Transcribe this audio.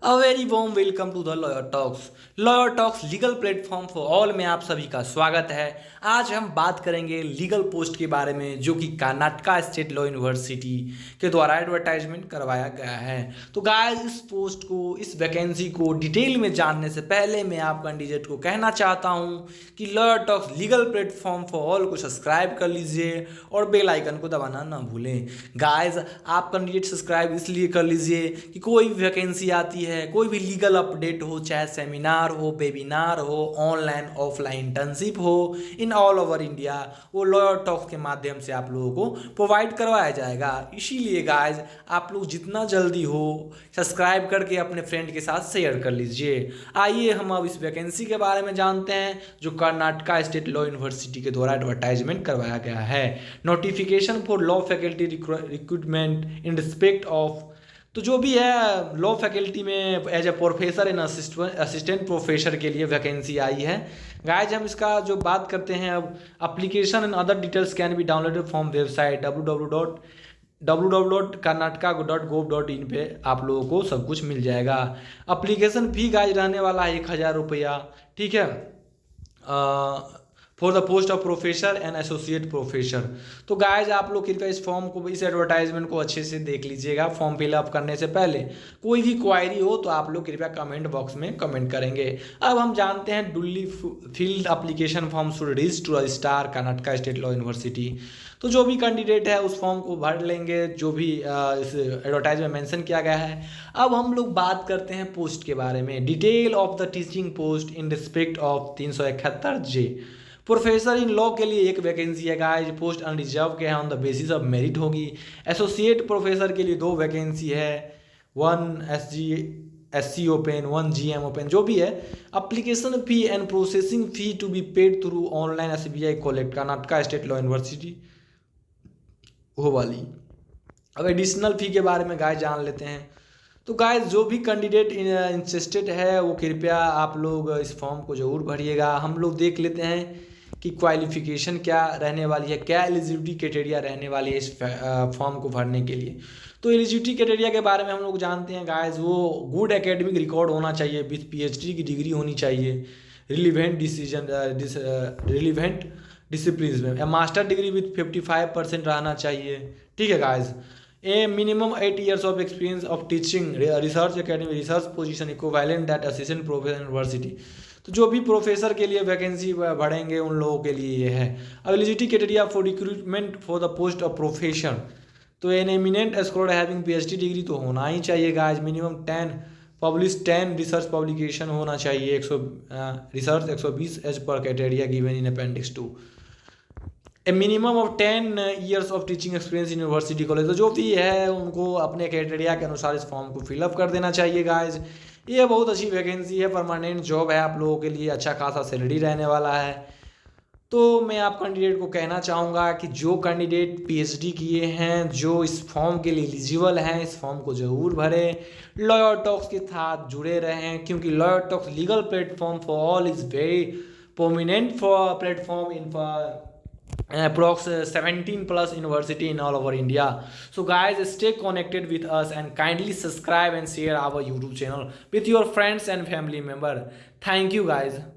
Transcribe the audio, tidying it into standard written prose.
A very warm welcome to the lawyer talks legal platform for all में आप सभी का स्वागत है। आज हम बात करेंगे लीगल पोस्ट के बारे में जो कि कर्नाटका स्टेट लॉ यूनिवर्सिटी के द्वारा एडवर्टाइजमेंट करवाया गया है। तो गाइस, इस पोस्ट को, इस वैकेंसी को डिटेल में जानने से पहले मैं आप कैंडिडेट को कहना चाहता हूँ कि lawyer talks legal platform for all को सब्सक्राइब कर लीजिए और बेल आइकन को दबाना ना भूलें। गाइस, आप कैंडिडेट सब्सक्राइब इसलिए कर लीजिए कि कोई भी वैकेंसी आती है, कोई भी लीगल अपडेट हो, चाहे सेमिनार हो, वेबिनार हो, ऑनलाइन ऑफलाइन इंटर्नशिप हो, इन ऑल ओवर इंडिया, वो लॉयर टॉक्स के माध्यम से आप लोगों को प्रोवाइड करवाया जाएगा। इसीलिए गाइज, आप लोग जितना जल्दी हो सब्सक्राइब करके अपने फ्रेंड के साथ शेयर कर लीजिए। आइए हम अब इस वैकेंसी के बारे में जानते हैं जो कर्नाटका स्टेट लॉ यूनिवर्सिटी के द्वारा एडवर्टाइजमेंट करवाया गया है। Notification for law faculty recruitment in respect of, तो जो भी है लॉ फैकल्टी में as a professor and assistant professor के लिए वैकेंसी आई है। गाइज, हम इसका जो बात करते हैं अब, application and other details can be downloaded from website www.karnataka.gov.in पे आप लोगों को सब कुछ मिल जाएगा। अप्लीकेशन फ़ी गाइज रहने वाला है 1000 रुपया, ठीक है, for the post of professor and associate professor. तो गाइज, आप लोग कृपया इस फॉर्म को, इस एडवर्टाइजमेंट को अच्छे से देख लीजिएगा। फॉर्म फिलअप करने से पहले कोई भी क्वायरी हो तो आप लोग कृपया कमेंट बॉक्स में कमेंट करेंगे। अब हम जानते हैं duly filled application form should reach to registrar Karnataka state law university. तो जो भी कैंडिडेट है उस फॉर्म को भर लेंगे जो भी इस एडवर्टाइज में मेंशन किया गया है। अब हम लोग बात करते हैं पोस्ट के बारे में। Detail of the teaching post in respect of 371J। Professor in law के लिए एक वैकेंसी है गाइज, पोस्ट अनरिजर्व के हैं, on the basis of merit होगी। एसोसिएट प्रोफेसर के लिए 2 वैकेंसी है, 1 SC ओपन, 1 GM ओपन, जो भी है। Application fee and processing fee to be paid through online SBI collect Karnataka state law university हो वाली। अब एडिशनल फ़ी के बारे में गाइज जान लेते हैं। तो गाइज, जो भी कैंडिडेट इंटरेस्टेड है वो कृपया आप लोग इस फॉर्म को ज़रूर भरिएगा। हम लोग देख लेते हैं कि क्वालिफिकेशन क्या रहने वाली है, क्या एलिजिबिलिटी क्राइटेरिया रहने वाली है इस फॉर्म को भरने के लिए। तो एलिजिबिलिटी क्राइटेरिया के बारे में हम लोग जानते हैं गाइज, वो गुड एकेडमिक रिकॉर्ड होना चाहिए, विथ PhD की डिग्री होनी चाहिए, रिलीवेंट डिसिप्लिन में मास्टर डिग्री विथ 55% रहना चाहिए, ठीक है guys. A minimum 8 years of experience of teaching research academy research position equivalent that assistant professor university. तो जो भी प्रोफेसर के लिए वैकेंसी बढ़ेंगे उन लोगों के लिए ये है। Eligibility criteria for recruitment for the post of professor, तो an eminent scholar having PhD degree तो होना ही चाहिए गाइज। मिनिमम 10 रिसर्च पब्लिकेशन होना चाहिए, 100 research 120 as per criteria given in appendix 2। A minimum of 10 years of teaching experience university college. तो जो भी है उनको अपने क्राइटेरिया के अनुसार इस फॉर्म को फिलअप कर देना चाहिए गाइज। ये बहुत अच्छी वैकेंसी है, परमानेंट जॉब है आप लोगों के लिए, अच्छा खासा सैलरी रहने वाला है। तो मैं आप कैंडिडेट को कहना चाहूँगा कि जो कैंडिडेट PhD किए हैं, जो इस फॉर्म के लिए एलिजिबल हैं, इस फॉर्म को ज़रूर भरें, लॉयर टॉक्स के साथ जुड़े रहें, क्योंकि lawyer talks legal platform for all is very prominent for platform in approx 17+ university in all over India. So guys, stay connected with us and kindly subscribe and share our YouTube channel with your friends and family member. Thank you guys.